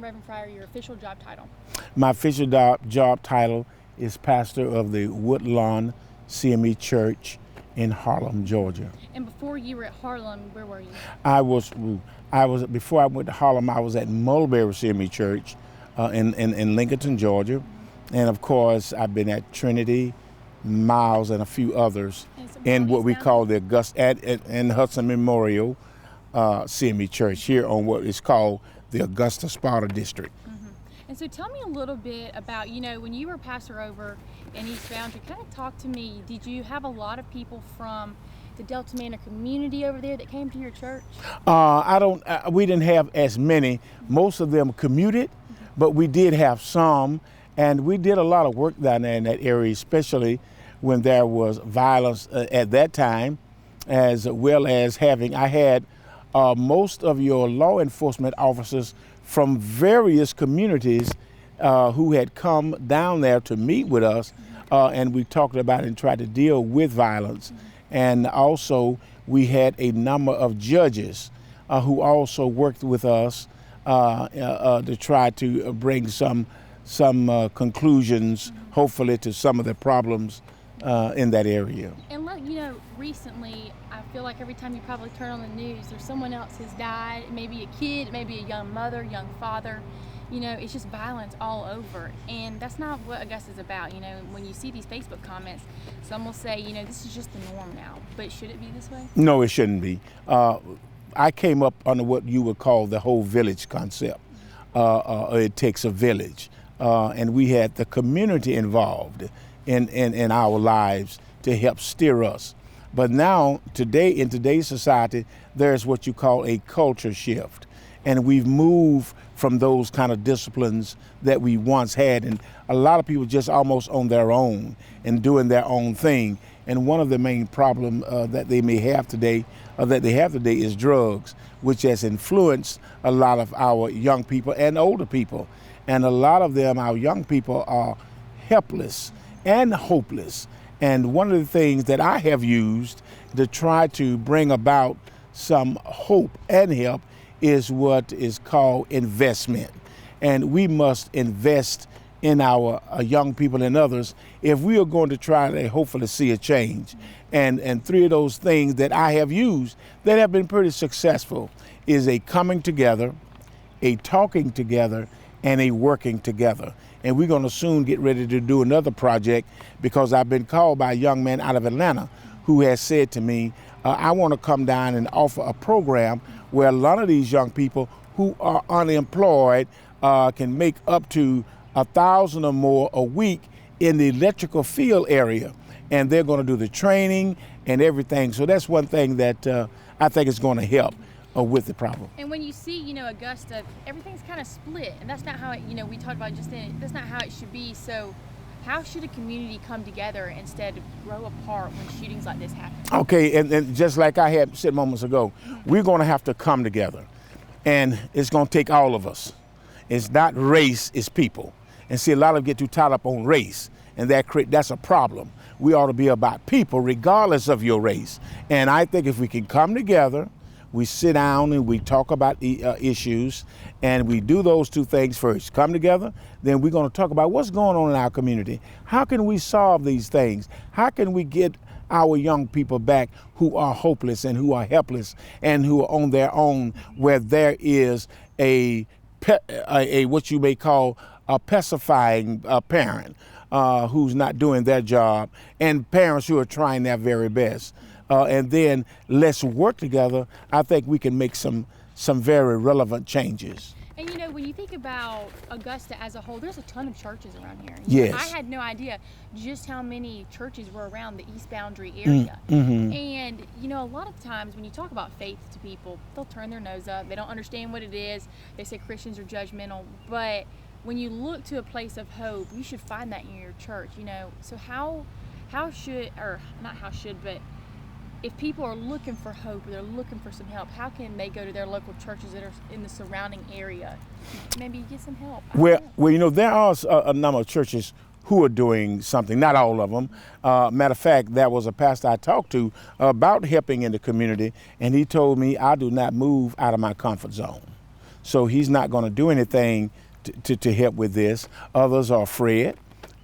Reverend Fryer, your official job title? My official job title is pastor of the Woodlawn CME Church in Harlem, Georgia. And before you were at Harlem, where were you? Before I went to Harlem, I was at Mulberry CME Church in Lincoln, Georgia. And of course, I've been at Trinity, Miles, and a few others in what we call the and Hudson Memorial CME Church here on what is called the Augusta Sparta District. And so tell me a little bit about, when you were pastor over in East Boundary, kind of talk to me. Did you have a lot of people from the Delta Manor community over there that came to your church? We didn't have as many. Most of them commuted, but we did have some. And we did a lot of work down there in that area, especially when there was violence at that time, as well as I had most of your law enforcement officers from various communities who had come down there to meet with us, and we talked about and tried to deal with violence. And also we had a number of judges who also worked with us to try to bring some conclusions, hopefully, to some of the problems in that area. And recently, I feel like every time you probably turn on the news, there's someone else has died, maybe a kid, maybe a young mother, young father. It's just violence all over. And that's not what Augusta's about. When you see these Facebook comments, some will say, this is just the norm now. But should it be this way? No, it shouldn't be. I came up under what you would call the whole village concept. It takes a village. And we had the community involved in our lives to help steer us. But now, in today's society, there's what you call a culture shift. And we've moved from those kind of disciplines that we once had. And a lot of people just almost on their own and doing their own thing. And one of the main problems that they may have today, is drugs, which has influenced a lot of our young people and older people. And a lot of them, our young people, are helpless and hopeless. And one of the things that I have used to try to bring about some hope and help is what is called investment. And we must invest in our young people and others if we are going to try to hopefully see a change. And three of those things that I have used that have been pretty successful is a coming together, a talking together, and a working together. And we're going to soon get ready to do another project because I've been called by a young man out of Atlanta who has said to me, I want to come down and offer a program where a lot of these young people who are unemployed can make up to $1,000 or more a week in the electrical field area. And they're going to do the training and everything. So that's one thing that I think is going to help with the problem. And when you see, Augusta, everything's kind of split, and that's not how it, we talked about just then, that's not how it should be. So how should a community come together instead of grow apart when shootings like this happen? Okay, and just like I had said moments ago, we're going to have to come together, and it's going to take all of us. It's not race, it's people. And see, a lot of them get too tied up on race, and that's a problem. We ought to be about people regardless of your race. And I think if we can come together, we sit down and we talk about issues, and we do those two things first. Come together, then we're going to talk about what's going on in our community. How can we solve these things? How can we get our young people back who are hopeless and who are helpless and who are on their own, where there is a what you may call a pacifying parent who's not doing their job, and parents who are trying their very best. And then let's work together. I think we can make some very relevant changes. And when you think about Augusta as a whole, there's a ton of churches around here. Yes. I had no idea just how many churches were around the East Boundary area. Mm-hmm. And, a lot of times when you talk about faith to people, they'll turn their nose up. They don't understand what it is. They say Christians are judgmental. But when you look to a place of hope, you should find that in your church, So but if people are looking for hope, or they're looking for some help, how can they go to their local churches that are in the surrounding area? Maybe get some help. Well, there are a number of churches who are doing something, not all of them. Matter of fact, there was a pastor I talked to about helping in the community, and he told me I do not move out of my comfort zone. So he's not going to do anything to help with this. Others are afraid,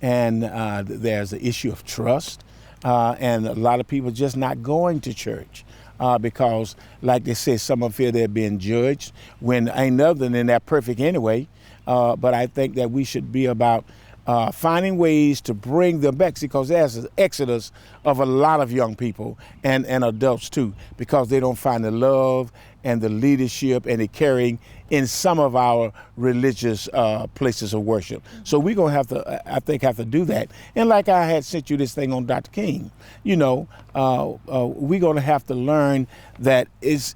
and there's the issue of trust, and a lot of people just not going to church. Because, like they say, some of them feel they're being judged when ain't nothing than that perfect anyway. But I think that we should be about finding ways to bring them back, because there's an exodus of a lot of young people and adults too, because they don't find the love and the leadership and the caring in some of our religious places of worship. So we're going to have to, I think, have to do that. And like I had sent you this thing on Dr. King, you know, we're going to have to learn that it's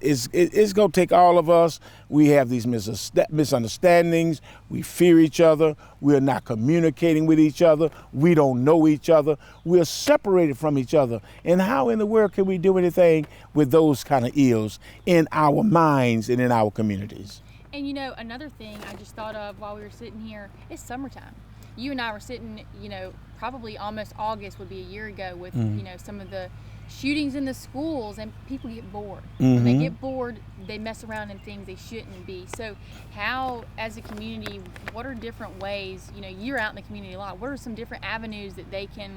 going to take all of us. We have these misunderstandings. We fear each other. We're not communicating with each other. We don't know each other. We're separated from each other. And how in the world can we do anything with those kind of ills in our minds and in our communities? And you know, another thing I just thought of while we were sitting here, it's summertime. You and I were sitting, you know, probably almost August would be a year ago with, you know, some of the shootings in the schools, and people get bored. When they get bored, they mess around in things they shouldn't be. So how, as a community, what are different ways, you know, you're out in the community a lot, what are some different avenues that they can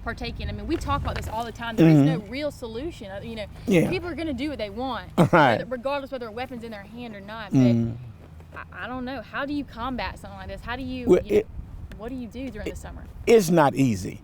partake in? I mean, we talk about this all the time. There is no real solution. You know, people are going to do what they want, regardless whether a weapon's in their hand or not. But I don't know. How do you combat something like this? How do you, what do you do during the summer? It's not easy.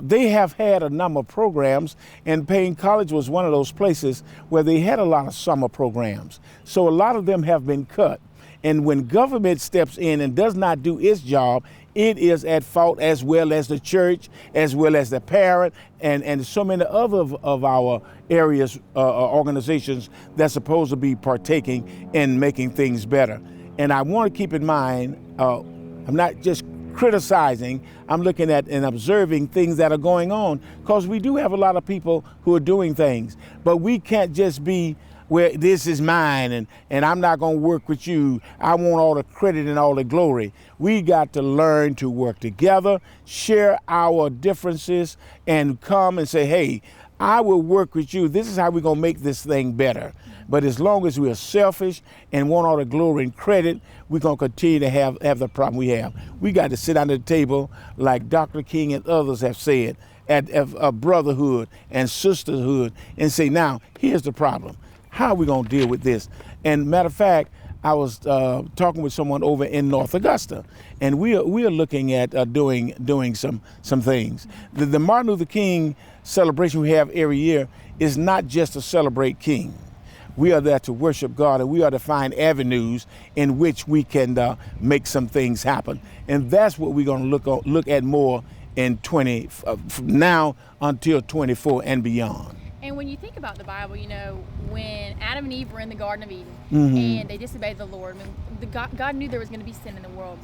They have had a number of programs, and Payne College was one of those places where they had a lot of summer programs. So a lot of them have been cut. And when government steps in and does not do its job, it is at fault, as well as the church, as well as the parent, and so many other of our areas, organizations that's supposed to be partaking in making things better. And I want to keep in mind, I'm not just criticizing, I'm looking at and observing things that are going on, because we do have a lot of people who are doing things, but we can't just be where this is mine and I'm not going to work with you. I want all the credit and all the glory. We got to learn to work together, share our differences, and come and say, hey, I will work with you. This is how we're going to make this thing better. But as long as we are selfish and want all the glory and credit, we're going to continue to have the problem we have. We got to sit down at the table, like Dr. King and others have said, at brotherhood and sisterhood, and say, now, here's the problem. How are we going to deal with this? And matter of fact, I was talking with someone over in North Augusta, and we are looking at doing some things. The Martin Luther King celebration we have every year is not just to celebrate King. We are there to worship God, and we are to find avenues in which we can make some things happen. And that's what we're going to look at more in from now until 24 and beyond. And when you think about the Bible, you know, when Adam and Eve were in the Garden of Eden and they disobeyed the Lord, I mean, God knew there was going to be sin in the world.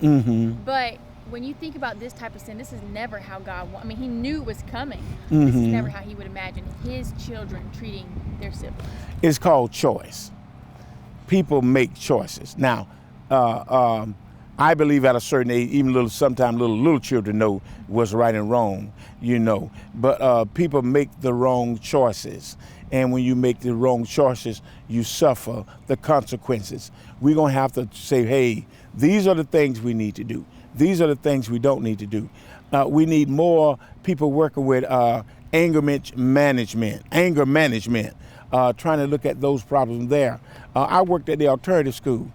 But when you think about this type of sin, this is never how God I mean, he knew it was coming. This is never how he would imagine his children treating their siblings. It's called choice. People make choices. Now, I believe at a certain age, even sometimes little children know what's right and wrong, you know. But people make the wrong choices. And when you make the wrong choices, you suffer the consequences. We're going to have to say, hey, these are the things we need to do. These are the things we don't need to do. We need more people working with anger management, trying to look at those problems there. I worked at the alternative school.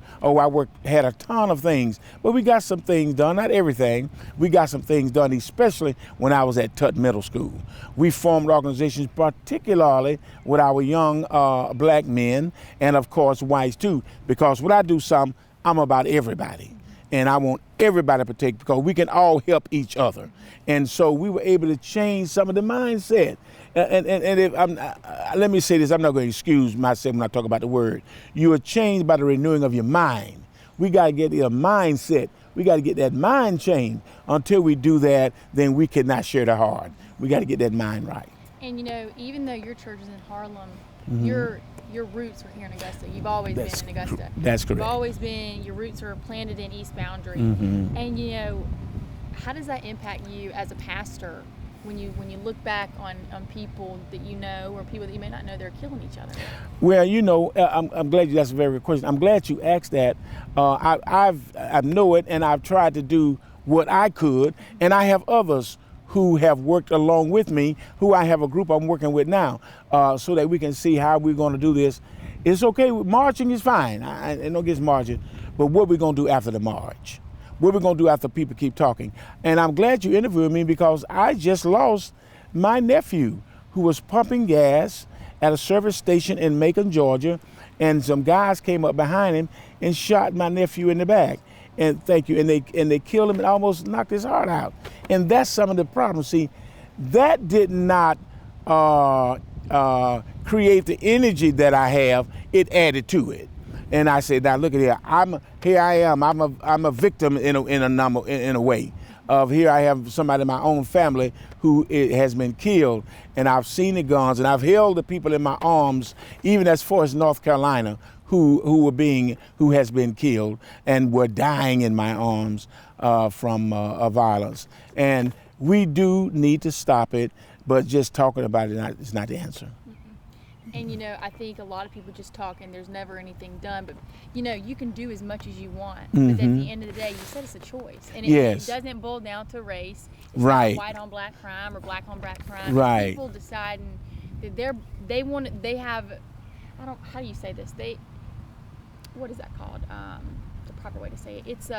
Had a ton of things, but we got some things done, not everything. We got some things done, especially when I was at Tut Middle School. We formed organizations, particularly with our young black men, and of course whites too, because when I do something, I'm about everybody. And I want everybody to partake, because we can all help each other. And so we were able to change some of the mindset. And if let me say this, I'm not going to excuse myself when I talk about the word. You are changed by the renewing of your mind. We got to get a mindset. We got to get that mind changed. Until we do that, then we cannot share the heart. We got to get that mind right. And you know, even though your church is in Harlem, your roots are here in Augusta. You've always been in Augusta. That's correct. You've always been, your roots are planted in East Boundary. And you know, how does that impact you as a pastor when you look back on people that you know or people that you may not know, they're killing each other? Well, I'm glad you. That's a very good question. I'm glad you asked that. I know it, and I've tried to do what I could, and I have others who have worked along with me, who I have a group I'm working with now, so that we can see how we're going to do this. It's okay. Marching is fine. I don't against marching, but what we're going to do after the march? What we're going to do after people keep talking? And I'm glad you interviewed me because I just lost my nephew who was pumping gas at a service station in Macon, Georgia, and some guys came up behind him and shot my nephew in the back. And thank you. And they killed him and almost knocked his heart out. And that's some of the problems. See, that did not create the energy that I have. It added to it. And I said, now look at here. Here I am. I'm a victim in a way. Here I have somebody in my own family who has been killed, and I've seen the guns, and I've held the people in my arms, even as far as North Carolina, who has been killed and were dying in my arms from violence. And we do need to stop it, but just talking about it is not the answer. And I think a lot of people just talk and there's never anything done. But you can do as much as you want. But at the end of the day, you said it's a choice, and it doesn't boil down to race. It's not white on black crime or black on black crime. Right. It's people deciding that they have. How do you say this? What is that called? The proper way to say it. It's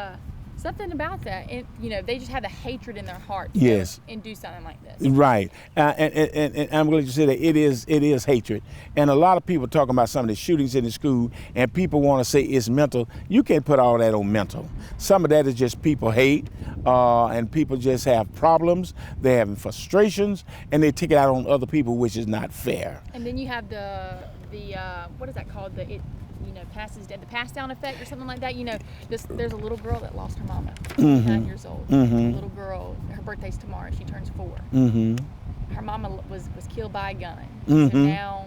something about that, and they just have the hatred in their heart to go and do something like this. Right, and I'm glad you said that. It is hatred, and a lot of people talking about some of the shootings in the school, and people want to say it's mental. You can't put all that on mental. Some of that is just people hate, and people just have problems. They're having frustrations, and they take it out on other people, which is not fair. And then you have the what is that called? The pass down effect or something like that. There's a little girl that lost her mama, 9 years old. A little girl, her birthday's tomorrow, she turns 4. Her mama was killed by a gun. So now,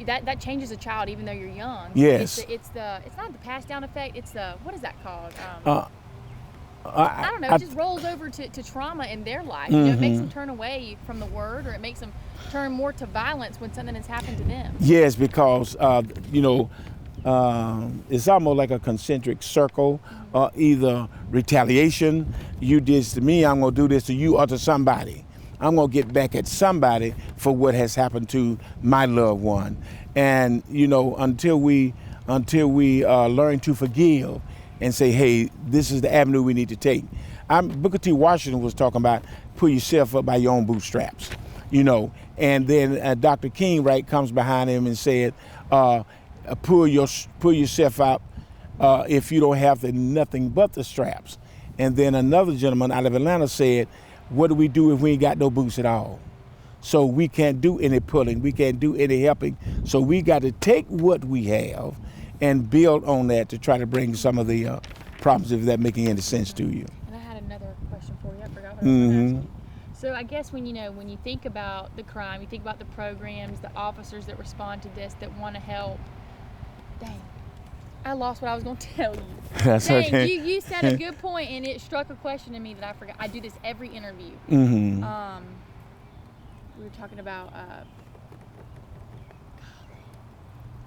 that changes a child even though you're young. Yes. It's not the pass down effect, it's what is that called? I don't know, it just rolls over to trauma in their life. It makes them turn away from the word, or it makes them turn more to violence when something has happened to them. Yes, because it's almost like a concentric circle, either retaliation, you did this to me, I'm going to do this to you or to somebody. I'm going to get back at somebody for what has happened to my loved one. And, until we learn to forgive and say, hey, this is the avenue we need to take. Booker T. Washington was talking about pull yourself up by your own bootstraps, And then Dr. King, comes behind him and said, pull yourself up if you don't have nothing but the straps. And then another gentleman out of Atlanta said, what do we do if we ain't got no boots at all? So we can't do any pulling, we can't do any helping. So we got to take what we have and build on that to try to bring some of the problems, if that making any sense to you. And I had another question for you. I forgot what I was going to ask you. So I guess when you think about the crime, you think about the programs, the officers that respond to this, that want to help. Dang, I lost what I was going to tell you. That's Dang, okay. You said a good point, and it struck a question in me that I forgot. I do this every interview. We were talking about,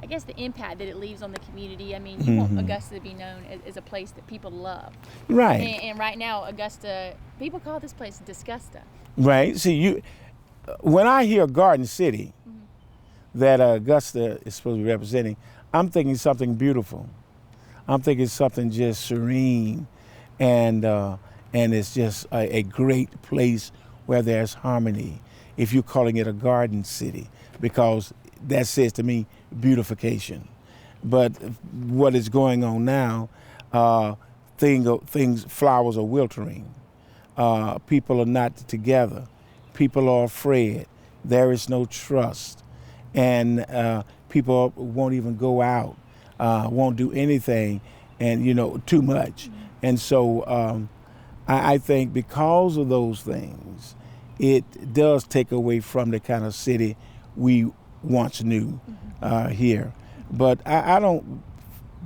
I guess, the impact that it leaves on the community. I mean, you want Augusta to be known as a place that people love. Right. And right now, Augusta, people call this place Disgusta. Right. See, when I hear Garden City, that Augusta is supposed to be representing, I'm thinking something beautiful. I'm thinking something just serene, and it's just a great place where there's harmony. If you're calling it a garden city, because that says to me beautification. But what is going on now, flowers are wilting. People are not together. People are afraid. There is no trust. And people won't even go out, won't do anything, and, too much. And so I think because of those things, it does take away from the kind of city we once knew here. But I don't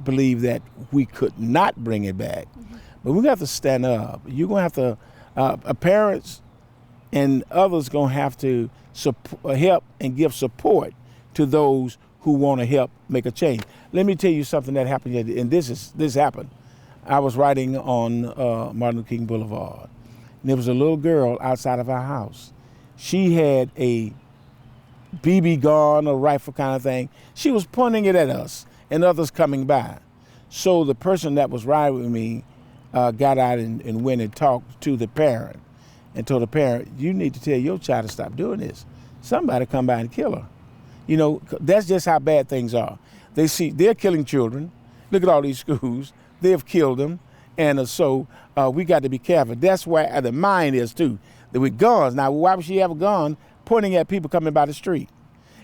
believe that we could not bring it back. But we have to stand up. You're going to have to, parents and others gonna have to help and give support to those who want to help make a change. Let me tell you something that happened, and this happened. I was riding on Martin Luther King Boulevard, and there was a little girl outside of our house. She had a BB gun, a rifle kind of thing. She was pointing it at us and others coming by. So the person that was riding with me got out and went and talked to the parent and told the parent, you need to tell your child to stop doing this. Somebody come by and kill her. You know, that's just how bad things are. They're killing children. Look at all these schools. They've killed them. And so we got to be careful. That's where the mind is too. That with guns. Now, why would she have a gun pointing at people coming by the street?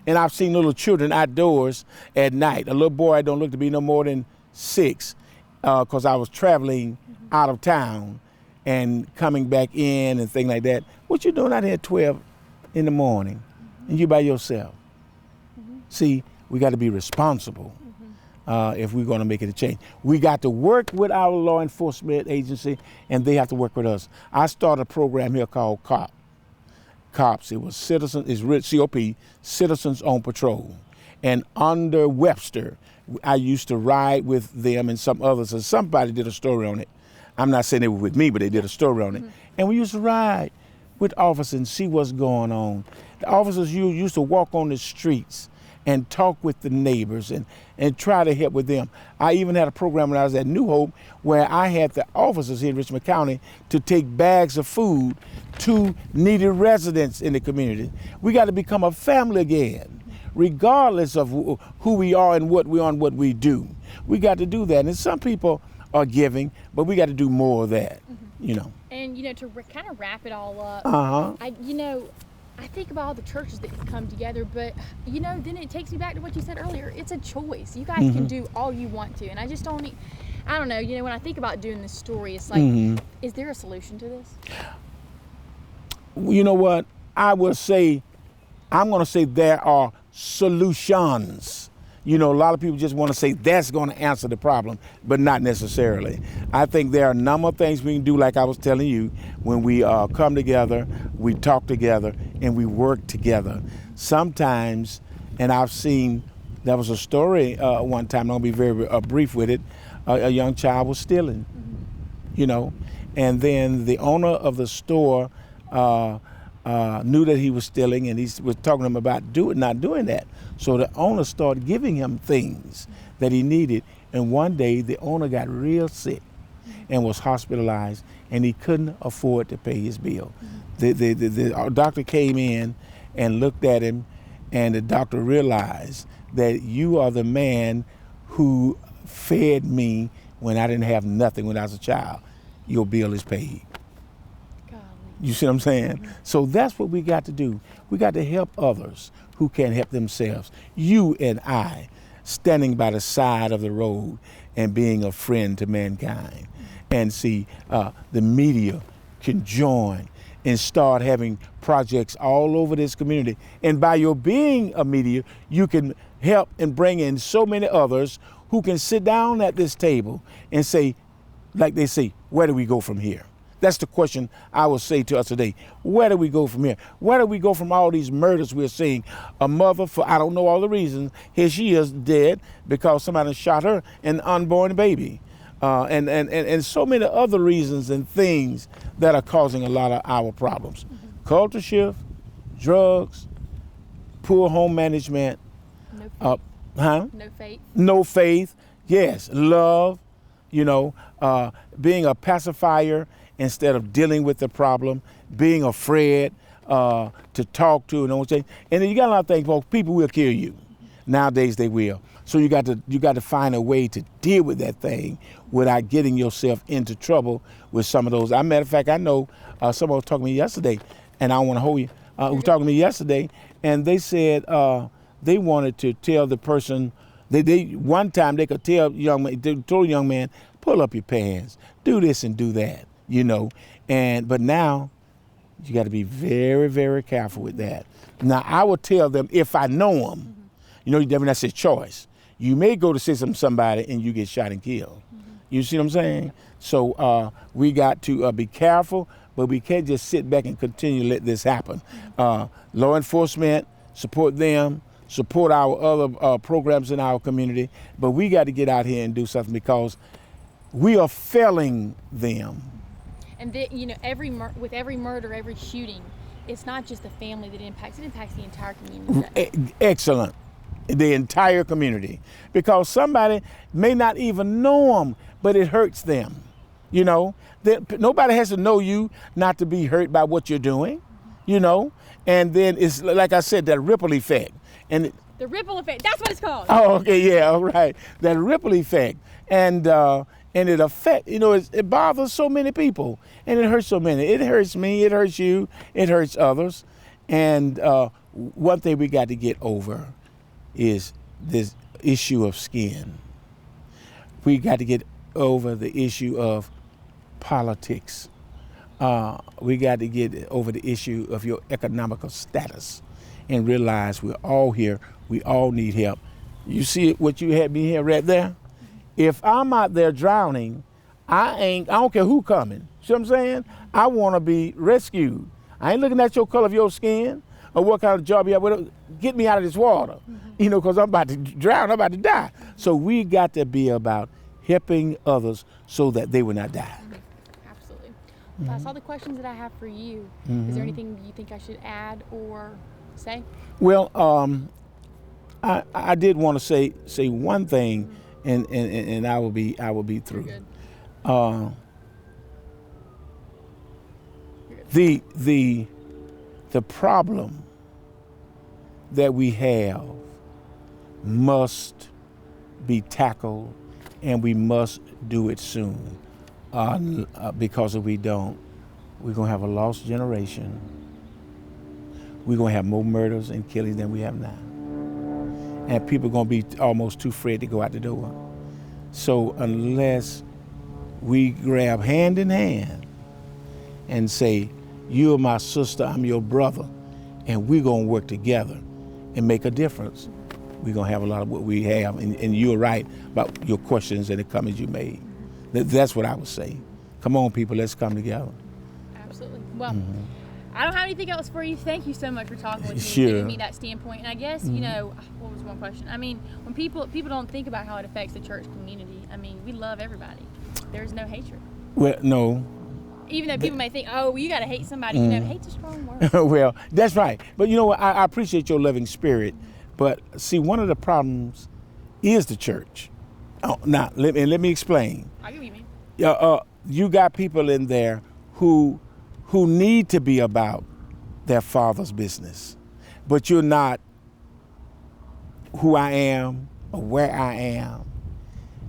And I've seen little children outdoors at night. A little boy I don't look to be no more than 6 because I was traveling out of town and coming back in and things like that. What you doing out here at 12 in the morning and you by yourself? See, we got to be responsible if we're going to make it a change. We got to work with our law enforcement agency, and they have to work with us. I started a program here called COPS. It was COP, Citizens on Patrol. And under Webster, I used to ride with them and some others, and somebody did a story on it. I'm not saying they were with me, but they did a story on it. And we used to ride with officers and see what's going on. The officers used to walk on the streets and talk with the neighbors and try to help with them. I even had a program when I was at New Hope where I had the officers here in Richmond County to take bags of food to needy residents in the community. We got to become a family again, regardless of who we are and what we are and what we do. We got to do that. And some people are giving, but we got to do more of that, you know. And, you know, to kind of wrap it all up, I think about all the churches that come together, but, you know, then it takes me back to what you said earlier. It's a choice. You guys can do all you want to. And I just don't I don't know, you know, when I think about doing this story, it's like, is there a solution to this? You know what? I'm going to say there are solutions. You know, a lot of people just want to say that's going to answer the problem, but not necessarily. I think there are a number of things we can do, like I was telling you, when we come together, we talk together, and we work together. Sometimes, and I've seen, there was a story one time, I'm going to be very brief with it, a young child was stealing, you know, and then the owner of the store knew that he was stealing, and he was talking to him about not doing that. So the owner started giving him things that he needed. And one day the owner got real sick and was hospitalized, and he couldn't afford to pay his bill. The doctor came in and looked at him, and the doctor realized that you are the man who fed me when I didn't have nothing when I was a child. Your bill is paid. You see what I'm saying? So that's what we got to do. We got to help others who can't help themselves. You and I, standing by the side of the road and being a friend to mankind. And see, the media can join and start having projects all over this community. And by your being a media, you can help and bring in so many others who can sit down at this table and say, like they say, where do we go from here? That's the question I would say to us today. Where do we go from here? Where do we go from all these murders we're seeing? A mother, for I don't know all the reasons, here she is dead because somebody shot her, an unborn baby. And so many other reasons and things that are causing a lot of our problems. Culture shift, drugs, poor home management. No faith. No faith. No faith, yes. Love, you know, being a pacifier instead of dealing with the problem, being afraid to talk to, and then you got a lot of things, folks. People will kill you. Nowadays they will. So you got to find a way to deal with that thing without getting yourself into trouble with some of those. As a matter of fact, I know someone was talking to me yesterday, and I don't want to hold you. Was talking to me yesterday, and they said they wanted to tell the person. They one time they could tell told a young man, pull up your pants, do this and do that. You know, but now you got to be very, very careful with that. Now, I would tell them if I know them, you know, that's a choice. You may go to say something to somebody and you get shot and killed. You see what I'm saying? So we got to be careful, but but we can't just sit back and continue to let this happen. Law enforcement, support them, support our other programs in our community, but we got to get out here and do something because we are failing them. And with every murder, every shooting, it's not just the family that impacts; it impacts the entire community. Excellent, the entire community, because somebody may not even know them, but it hurts them. You know, nobody has to know you not to be hurt by what you're doing. You know, and then it's like I said, that ripple effect. And the ripple effect, that's what it's called. Oh, okay, yeah, all right. That ripple effect. And it affects, it bothers so many people. And it hurts so many. It hurts me, it hurts you, it hurts others. And one thing we got to get over is this issue of skin. We got to get over the issue of politics. We got to get over the issue of your economical status and realize we're all here. We all need help. You see what you had me here right there? If I'm out there drowning, I don't care who coming. See what I'm saying? I want to be rescued. I ain't looking at your color of your skin or what kind of job you have. Get me out of this water, because I'm about to drown, I'm about to die. So we got to be about helping others so that they will not die. Absolutely. Well, that's all the questions that I have for you. Is there anything you think I should add or say? Well, I did want to say one thing, and I will be through. You're good. The problem that we have must be tackled, and we must do it soon. Because if we don't, we're gonna have a lost generation. We're gonna have more murders and killings than we have now. And people are gonna be almost too afraid to go out the door. So unless we grab hand in hand and say, you are my sister, I'm your brother, and we're gonna work together and make a difference, we're gonna have a lot of what we have. And you're right about your questions and the comments you made. That's what I would say. Come on, people, let's come together. Absolutely. Well, I don't have anything else for you. Thank you so much for talking with me, Sure. giving me that standpoint. And I guess, what was one question? I mean, when people don't think about how it affects the church community, I mean, we love everybody. There's no hatred. Well, no. Even though people may think, oh, well, you got to hate somebody. Hate's a strong word. Well, that's right. But you know what? I appreciate your loving spirit. But see, one of the problems is the church. Oh, now, let me explain. I get what you mean. You got people in there who need to be about their father's business, but you're not who I am or where I am,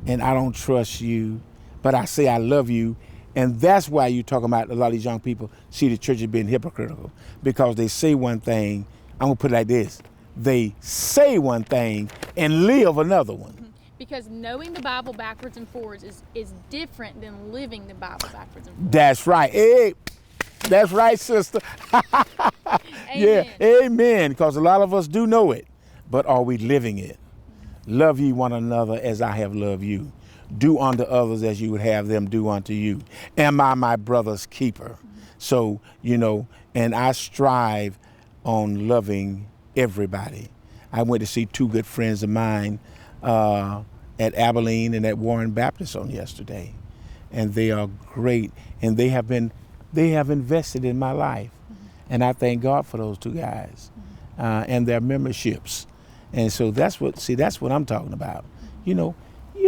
and I don't trust you, but I say I love you. And that's why you talking about a lot of these young people see the church as being hypocritical, because they say one thing. I'm gonna put it like this: they say one thing and live another one. Because knowing the Bible backwards and forwards is different than living the Bible backwards and forwards. That's right. Hey, that's right, sister. Yeah, amen. Because a lot of us do know it, but are we living it? Love ye one another as I have loved you. Do unto others as you would have them do unto you. Am I my brother's keeper? So, and I strive on loving everybody. I went to see two good friends of mine at Abilene and at Warren Baptist on yesterday, and they are great, and they have invested in my life, and I thank God for those two guys and their memberships. And so that's what I'm talking about. You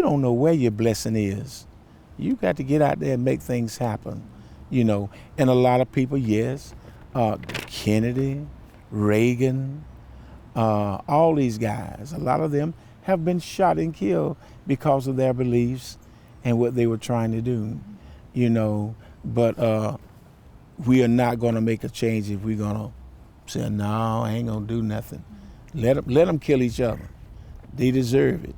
don't know where your blessing is. You got to get out there and make things happen. And a lot of people, yes, Kennedy, Reagan, all these guys, a lot of them have been shot and killed because of their beliefs and what they were trying to do, but we are not going to make a change if we're going to say, no, I ain't going to do nothing. Let them kill each other. They deserve it.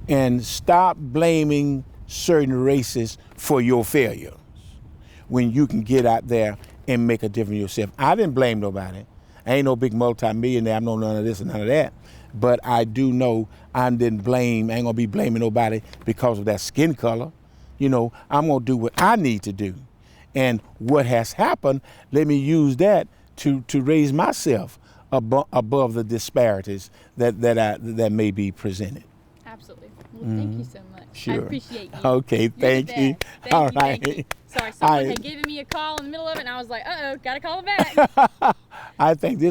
And stop blaming certain races for your failures when you can get out there and make a difference yourself. I didn't blame nobody. I ain't no big multi-millionaire. I know none of this and none of that. But I do know I ain't gonna be blaming nobody because of that skin color. I'm gonna do what I need to do. and what has happened, let me use that to raise myself above the disparities that may be presented. Absolutely. Well, thank you so much. Sure. I appreciate you. Okay, You're the thank you. best. Thank All you, thank right. you. Sorry, someone I- had given me a call in the middle of it, and I was like, uh-oh, gotta call it back. I think this